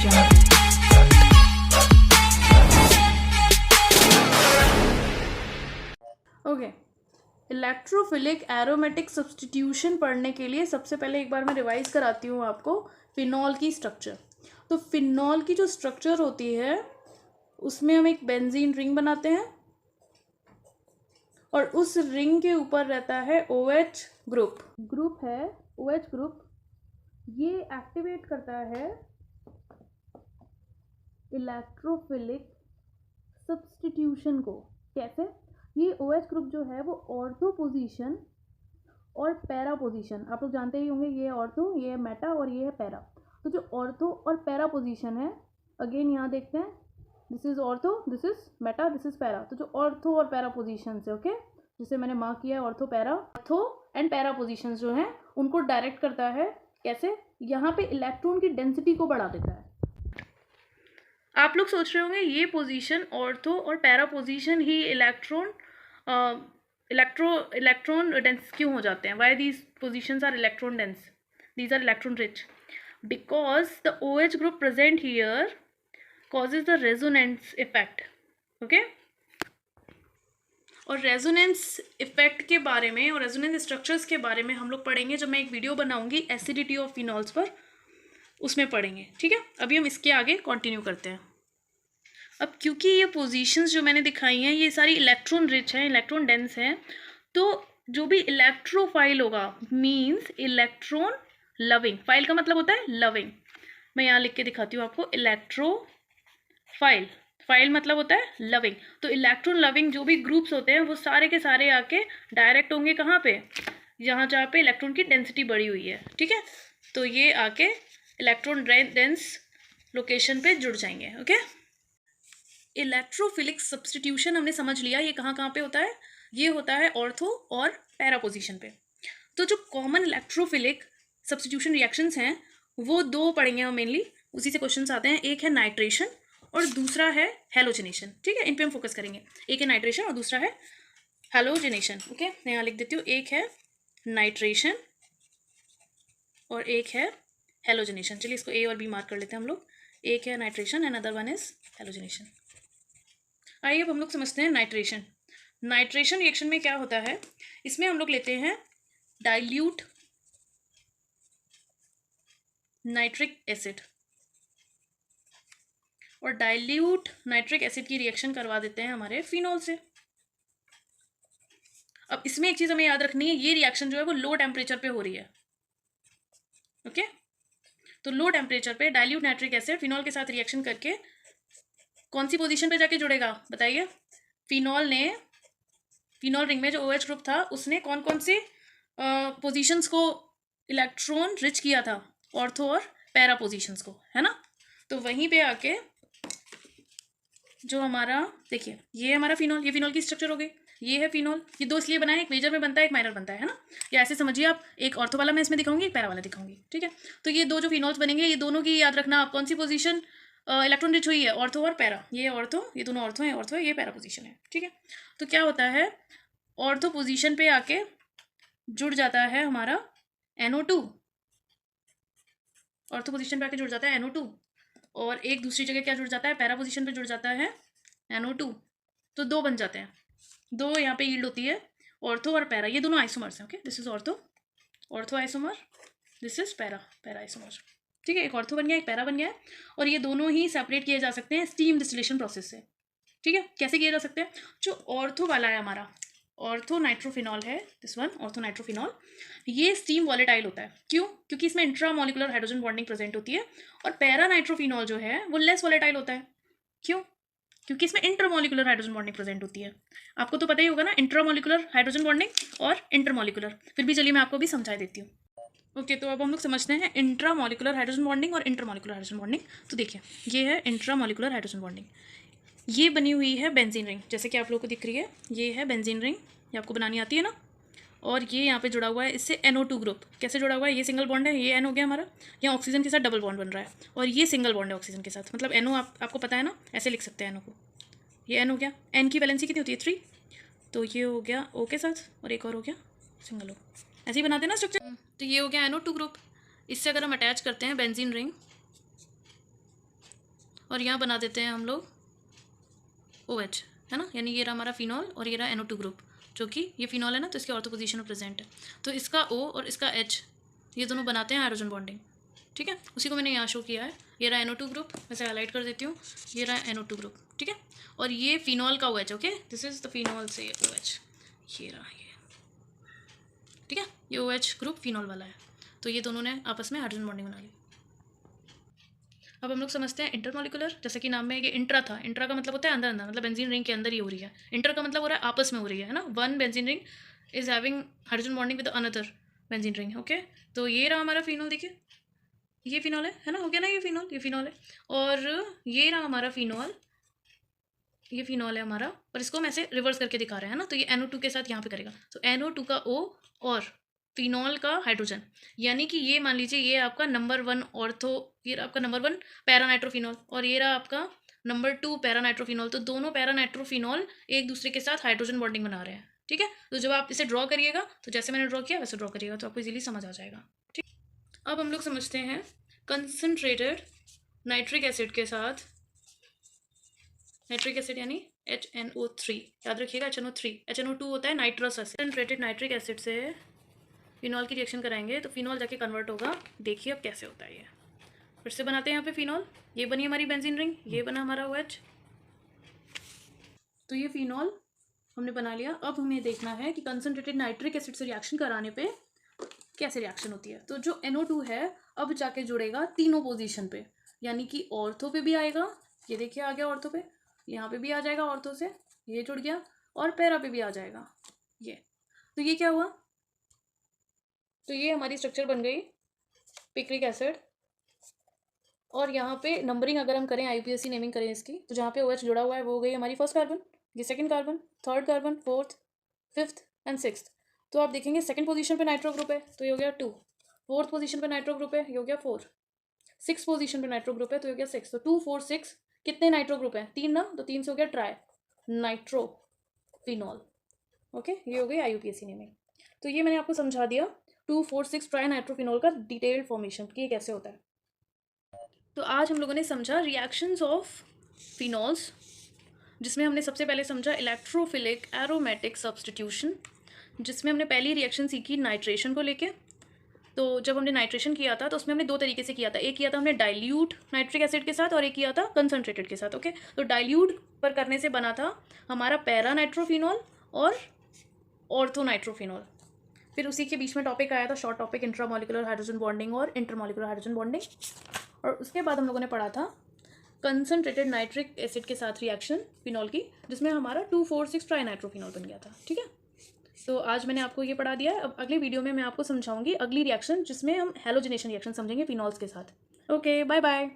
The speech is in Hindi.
ओके, इलेक्ट्रोफिलिक एरोमेटिक सब्स्टिट्यूशन पढ़ने के लिए सबसे पहले एक बार मैं रिवाइज कराती हूँ आपको फिनॉल की स्ट्रक्चर। तो फिनॉल की जो स्ट्रक्चर होती है उसमें हम एक बेंजीन रिंग बनाते हैं और उस रिंग के ऊपर रहता है OH ग्रुप है OH ग्रुप। ये एक्टिवेट करता है इलेक्ट्रोफिलिक सब्स्टिट्यूशन को। कैसे? ये OH ग्रुप जो है वो ऑर्थो पोजीशन और पैरा पोजीशन, आप लोग जानते ही होंगे, ये ऑर्थो, ये है मेटा और ये है पैरा। तो जो ऑर्थो और पैरा पोजीशन है, अगेन यहाँ देखते हैं, this is ortho, this is Meta, this is para. तो जो ऑर्थो और पैरा पोजीशन है, ओके, जिसे मैंने मार्क किया है ortho para, ortho and para position जो हैं उनको डायरेक्ट करता है। कैसे? यहाँ पे इलेक्ट्रॉन की डेंसिटी को बढ़ा देता है। आप लोग सोच रहे होंगे ये पोजीशन ऑर्थो और पैरा पोजीशन ही इलेक्ट्रॉन डेंस क्यों हो जाते हैं? Why these positions are electron dense, these are electron rich? Because the OH group present here causes the resonance effect, okay. और रेजोनेंस इफेक्ट के बारे में और रेजोनेंस स्ट्रक्चर्स के बारे में हम लोग पढ़ेंगे जब मैं एक वीडियो बनाऊंगी एसिडिटी ऑफ फिनॉल्स पर, उसमें पढ़ेंगे, ठीक है। अभी हम इसके आगे कंटिन्यू करते हैं। अब क्योंकि ये पोजीशंस जो मैंने दिखाई हैं ये सारी इलेक्ट्रॉन रिच हैं, इलेक्ट्रॉन डेंस हैं, तो जो भी इलेक्ट्रोफाइल होगा मीन्स इलेक्ट्रॉन लविंग। फाइल का मतलब होता है लविंग। मैं यहाँ लिख के दिखाती हूँ आपको, इलेक्ट्रोफाइल, फाइल मतलब होता है लविंग। तो इलेक्ट्रॉन लविंग जो भी ग्रुप्स होते हैं वो सारे के सारे आके डायरेक्ट होंगे कहाँ पे? जहाँ पे इलेक्ट्रॉन की डेंसिटी बढ़ी हुई है, ठीक है। तो ये आके इलेक्ट्रॉन डेंस लोकेशन पे जुड़ जाएंगे, ओके। इलेक्ट्रोफिलिक सब्स्टिट्यूशन हमने समझ लिया, ये कहाँ कहाँ पे होता है? ये होता है ऑर्थो और पैरा पोजीशन पे। तो जो कॉमन इलेक्ट्रोफिलिक सब्स्टिट्यूशन रिएक्शंस हैं वो दो पढ़ेंगे हम मेनली, उसी से क्वेश्चंस आते हैं। एक है नाइट्रेशन और दूसरा है हेलोजिनेशन, ठीक है। इन पे हम फोकस करेंगे। एक है नाइट्रेशन और दूसरा है हेलोजिनेशन, ओके। मैं यहाँ लिख देती हूँ, एक है नाइट्रेशन और एक है हेलोजिनेशन। चलिए इसको A और B मार्क कर लेते हैं हम लोग। एक है nitration and other one is halogenation. आइए अब हम लोग समझते हैं नाइट्रेशन। नाइट्रेशन रिएक्शन में क्या होता है? इसमें हम लोग लेते हैं डाइल्यूट नाइट्रिक एसिड और डाइल्यूट नाइट्रिक एसिड की रिएक्शन करवा देते हैं हमारे फिनॉल से। अब इसमें एक चीज हमें याद रखनी है, ये रिएक्शन जो है वो लो टेम्परेचर पे हो रही है, ओके। तो लो टेम्परेचर पे डाइल्यूट नाइट्रिक एसिड फिनॉल के साथ रिएक्शन करके कौन सी पोजीशन पे जाके जुड़ेगा बताइए? फिनॉल रिंग में जो OH ग्रुप था उसने कौन कौन सी पोजीशंस को इलेक्ट्रॉन रिच किया था? ऑर्थो और पैरा पोजीशंस को, है ना। तो वहीं पे आके जो हमारा, देखिए ये हमारा फिनॉल, ये फिनॉल की स्ट्रक्चर हो गई, ये है फिनॉल। ये दो इसलिए बनाए, एक मेजर में बनता है एक माइनर बनता है ना। या ऐसे समझिए आप, एक ऑर्थो वाला मैं इसमें दिखाऊंगी, एक पैरा वाला दिखाऊंगी, ठीक है। तो ये दो जो फिनॉल्स बनेंगे, ये दोनों की याद रखना आप, कौन सी पोजीशन इलेक्ट्रॉन रिच हुई है? ऑर्थो और पैरा। ये ऑर्थो, ये दोनों ऑर्थो है, ऑर्थो है, ये पैरा पोजीशन है, ठीक है। तो क्या होता है, ऑर्थो पोजीशन पे आके जुड़ जाता है हमारा NO2, ऑर्थो पोजीशन पे आके जुड़ जाता है NO2, और एक दूसरी जगह क्या जुड़ जाता है? पैरा पोजीशन पे जुड़ जाता है NO2। तो दो बन जाते हैं, दो यहाँ पे यील्ड होती है, ऑर्थो और पैरा। ये दोनों आइसोमर्स हैं, okay. This is ortho isomer, this is para isomer, ठीक है। एक ऑर्थो बन गया, एक पैरा बन गया है, और ये दोनों ही सेपरेट किए जा सकते हैं स्टीम डिस्टिलेशन प्रोसेस से, ठीक है। कैसे किए जा सकते हैं? जो ऑर्थो वाला है हमारा, ऑर्थो नाइट्रोफिनॉल है, दिस वन ऑर्थो नाइट्रोफिनॉल, ये स्टीम वॉलेटाइल होता है। क्यों? क्योंकि इसमें इंट्रामोलिकुलर हाइड्रोजन बॉन्डिंग प्रेजेंट होती है। और पैरा नाइट्रोफिनॉल जो है वो लेस वॉलेटाइल होता है। क्यों? क्योंकि इसमें इंटरमोलिकुलर हाइड्रोजन बॉन्डिंग प्रेजेंट होती है। आपको तो पता ही होगा ना, इंट्रामोलिकुलर हाइड्रोजन बॉन्डिंग और इंटरमोलिकुलर। फिर भी चलिए मैं आपको भी समझा देती हूँ, ओके। तो अब हम लोग समझते हैं इंट्रामोलिकुलर हाइड्रोजन बॉन्डिंग और इंटरमोलिकुलर हाइड्रोजन बॉन्डिंग। तो देखिए ये है इंट्रामोलिकुलर हाइड्रोजन बॉन्डिंग, ये बनी हुई है बेंजीन रिंग, जैसे कि आप लोगों को दिख रही है, ये है बेंजीन रिंग, ये आपको बनानी आती है ना। और ये यहाँ पे जुड़ा हुआ है इससे NO2 ग्रुप। कैसे जुड़ा हुआ है? ये सिंगल बॉन्ड है, ये N हो गया हमारा, यहाँ ऑक्सीजन के साथ डबल बॉन्ड बन रहा है, और ये सिंगल बॉन्ड है ऑक्सीजन के साथ, मतलब NO आपको पता है ना, ऐसे लिख सकते हैं NO को। ये N हो गया, N की वैलेंसी कितनी होती है? 3। तो ये हो गया O के साथ, और एक और हो गया सिंगल O, ऐसे ही बनाते हैं ना स्ट्रक्चर। तो ये हो गया NO2 ग्रुप। इससे अगर हम अटैच करते हैं बेंजीन रिंग, और यहाँ बना देते हैं हम लोग OH, है ना, यानी ये रहा हमारा फिनॉल और ये रहा NO2 ग्रुप, जो कि ये फिनॉल है ना, तो इसके ऑर्थो पोजीशन में प्रेजेंट है। तो इसका O और इसका H ये दोनों बनाते हैं हाइड्रोजन बॉन्डिंग, ठीक है। उसी को मैंने यहाँ शो किया है। ये रहा NO2 ग्रुप, वैसे हाईलाइट कर देती हूँ, ये रहा NO2 ग्रुप, ठीक है। और ये फिनॉल का OH, okay, this is the phenol से OH, ये रहा ये, ठीक है। ये OH ग्रुप फिनॉल वाला है, तो ये दोनों ने आपस में हाइड्रोजन बॉन्डिंग बना ली। अब हम लोग समझते हैं इंटरमॉलिकुलर, जैसे कि नाम में ये इंट्रा था, इंट्रा का मतलब होता है अंदर अंदर, मतलब बेंजीन रिंग के अंदर ही हो रही है। इंटर का मतलब हो रहा है आपस में हो रही है ना, one benzene ring is having hydrogen bonding with another benzene ring, okay. तो ये रहा हमारा फिनॉल, देखिए ये फिनॉल है ना, हो गया ना, ये फिनॉल है। और ये रहा हमारा फिनॉल, ये फिनॉल है हमारा, और इसको हम ऐसे रिवर्स करके दिखा रहे हैं ना, तो ये NO2 के साथ यहाँ पे करेगा, तो NO2 का O और फिनॉल का हाइड्रोजन, यानी कि ये मान लीजिए ये आपका नंबर 1 ऑर्थो, ये आपका नंबर 1 पैरानाइट्रोफिनॉल, और ये रहा आपका नंबर 2 पैरानाइट्रोफिनॉल। तो दोनों पैरानाइट्रोफिनॉल एक दूसरे के साथ हाइड्रोजन बॉन्डिंग बना रहे हैं, ठीक है। तो जब आप इसे ड्रॉ करिएगा, तो जैसे मैंने ड्रॉ किया वैसे ड्रॉ करिएगा, तो आपको इजीली समझ आ जाएगा, ठीक। अब हम लोग समझते हैं कंसनट्रेटेड नाइट्रिक एसिड के साथ, नाइट्रिक एसिड यानी HNO3, याद रखिएगा HNO3, HNO2 होता है nitrous acid. Concentrated nitric acid से फिनॉल की रिएक्शन कराएंगे तो फिनॉल जाके कन्वर्ट होगा, देखिए अब कैसे होता है ये। फिर से बनाते हैं यहाँ पे फिनॉल, ये बनी हमारी बेंजीन रिंग, ये बना हमारा OH, तो ये फिनॉल हमने बना लिया। अब हमें देखना है कि कंसनट्रेटेड नाइट्रिक एसिड से रिएक्शन कराने पे कैसे रिएक्शन होती है। तो जो NO2 है अब जाके जुड़ेगा तीनों पोजीशन पे, यानी कि ऑर्थो पे भी आएगा, ये देखिए आ गया ऑर्थो पे, यहाँ पे भी आ जाएगा ऑर्थो से, ये जुड़ गया, और पैरा पे भी आ जाएगा ये। तो ये क्या हुआ, तो ये हमारी स्ट्रक्चर बन गई पिक्रिक एसिड। और यहाँ पे नंबरिंग अगर हम करें, IUPAC नेमिंग करें इसकी, तो जहाँ पे OH जुड़ा हुआ है वो हो गई हमारी फर्स्ट कार्बन, ये second carbon, third carbon, fourth, fifth and sixth. तो आप देखेंगे सेकंड पोजीशन पे नाइट्रो ग्रुप है, तो ये हो गया 2, फोर्थ पोजीशन पे नाइट्रो ग्रुप है, ये हो गया 4, सिक्स पोजीशन पे नाइट्रो ग्रुप है, तो ये हो गया 6। तो 2 4 6 कितने नाइट्रो ग्रुप हैं, 3 ना, तो 3 से हो गया ट्राई नाइट्रो फिनॉल, ओके। ये हो गई IUPAC नेमिंग। तो ये मैंने आपको समझा दिया 2 4 6 ट्राई नाइट्रोफिनॉल का डिटेल्ड फॉर्मेशन कि ये कैसे होता है। तो आज हम लोगों ने समझा रिएक्शंस ऑफ फिनॉल्स, जिसमें हमने सबसे पहले समझा इलेक्ट्रोफिलिक एरोमेटिक सब्स्टिट्यूशन, जिसमें हमने पहली रिएक्शन सीखी नाइट्रेशन को लेके। तो जब हमने नाइट्रेशन किया था तो उसमें हमने दो तरीके से किया था, एक किया था हमने डाइल्यूट नाइट्रिक एसिड के साथ और एक किया था कंसनट्रेटेड के साथ, ओके। तो डाइल्यूट पर करने से बना था हमारा पैरा नाइट्रोफिनॉल और ऑर्थो नाइट्रोफिनॉल। फिर उसी के बीच में टॉपिक आया था, short topic, intramolecular hydrogen bonding और इंटरमॉलिक्यूलर हाइड्रोजन बॉन्डिंग। और उसके बाद हम लोगों ने पढ़ा था कंसनट्रेटेड नाइट्रिक एसिड के साथ रिएक्शन फिनॉल की, जिसमें हमारा 2 4 6 ट्राई नाइट्रोफिनॉल बन गया था, ठीक है। तो आज मैंने आपको ये पढ़ा दिया है। अब अगले वीडियो में मैं आपको समझाऊंगी अगली रिएक्शन, जिसमें हम हैलोजिनेशन रिएक्शन समझेंगे फिनॉल्स के साथ। Okay, bye bye.